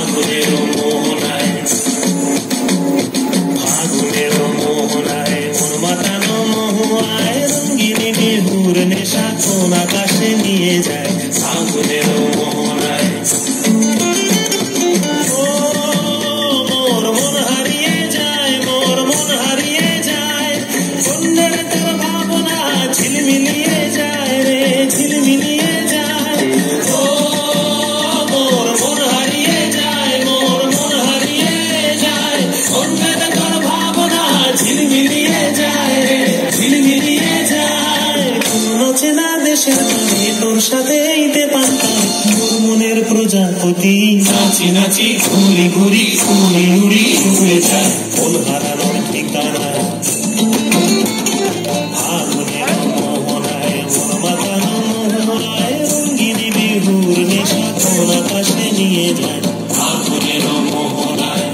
ফাগুনের মোহনায়, ফাগুনের মোহনায় মন মাতানো মোহনায় রঙ্গিনী বিহুর নেশা কোন আকাশে নিয়ে যায় ফাগুনের মোহনায়। মোর মন হারিয়ে যায়, মোর মন হারিয়ে যায়, বন্যের তোর ভাবনা ঝিলমিলিয়ে যায় রে, ঝিলমিলিয়ে যায়। ও মোর মন হারিয়ে যায়, মোর মন হারিয়ে যায়, বন্যের তোর ভাবনা ঝিলমিলিয়ে যায় রে, ঝিলমিলিয়ে যায়। কোন চেনা দেশের গানে তোর সাথে ঈদে পান্তাম মোর মনের প্রজাপতি, নাচি নাচি ঘুরি ঘুরি উড়ি উড়ি উড়ে যায় মন হারানোর ঠিকানা। ফাগুনের মোহনায় মন মাতানো মোহনায় রঙ্গিনী বিহুর নেশা কোন আকাশে নিয়ে যায় ফাগুনের মোহনায়।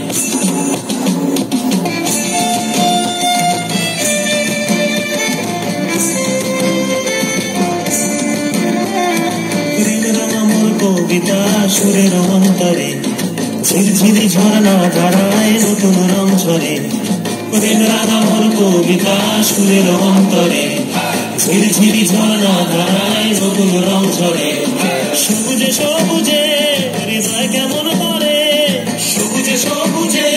কবিতা সুরের অন্তরে ঝিরঝিরি ঝর্ণা ধারায় নতুন রং ঝরে, প্রেম রাঙামোর কবিতা সুরের অন্তরে ঝিরঝিরি ঝর্ণা ধারায় নতুন রং ঝরে। সবুজে সবুজে হৃদয় কেমন করে, সবুজে সবুজে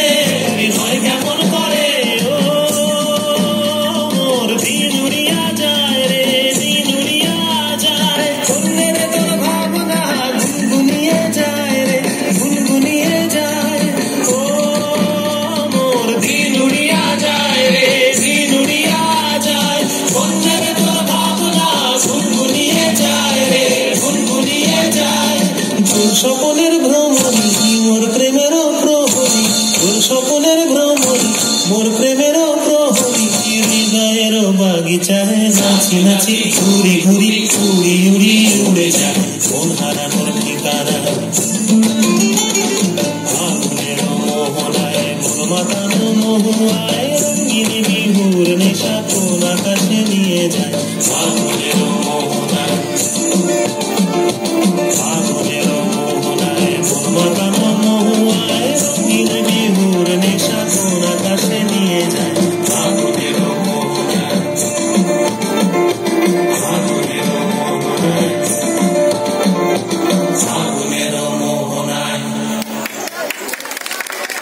হৃদয় কেমন করে, ও মোর দিন উড়িয়া যায় রে, দিন উড়িয়া যায়, বন্যের তোর ভাবনা গুনগুনিয়ে যায় রে, গুনগুনিয়ে যায়। ও মোর দিন উড়িয়া যায় রে, দিন উড়িয়া যায়, বন্যের তোর ভাবনা গুনগুনিয়ে যায় রে, গুনগুনিয়ে যায়। তোর স্বপনের ভ্রমণী মোর প্রেমের প্রহরী, তোর স্বপনের ভ্রমণী মোর প্রেমের প্রহরী, হৃদয়ের বাগিচায় নাচি নাচি